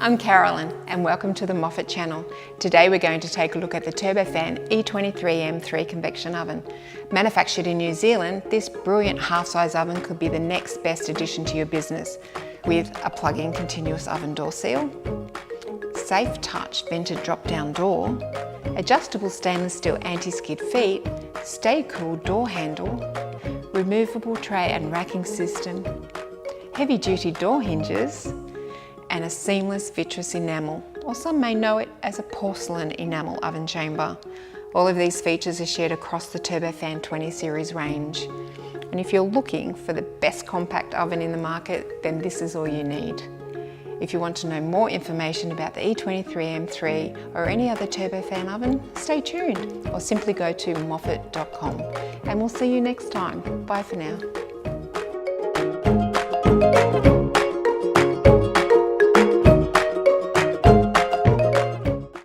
I'm Carolyn and welcome to the Moffat channel. Today we're going to take a look at the Turbofan E23M3 Convection Oven. Manufactured in New Zealand, this brilliant half-size oven could be the next best addition to your business with a plug-in continuous oven door seal, safe touch vented drop-down door, adjustable stainless steel anti-skid feet, stay cool door handle, removable tray and racking system, heavy-duty door hinges, and a seamless vitreous enamel, or some may know it as a porcelain enamel oven chamber. All of these features are shared across the Turbofan 20 series range. And if you're looking for the best compact oven in the market, then this is all you need. If you want to know more information about the E23M3 or any other Turbofan oven, stay tuned or simply go to moffat.com. And we'll see you next time. Bye for now.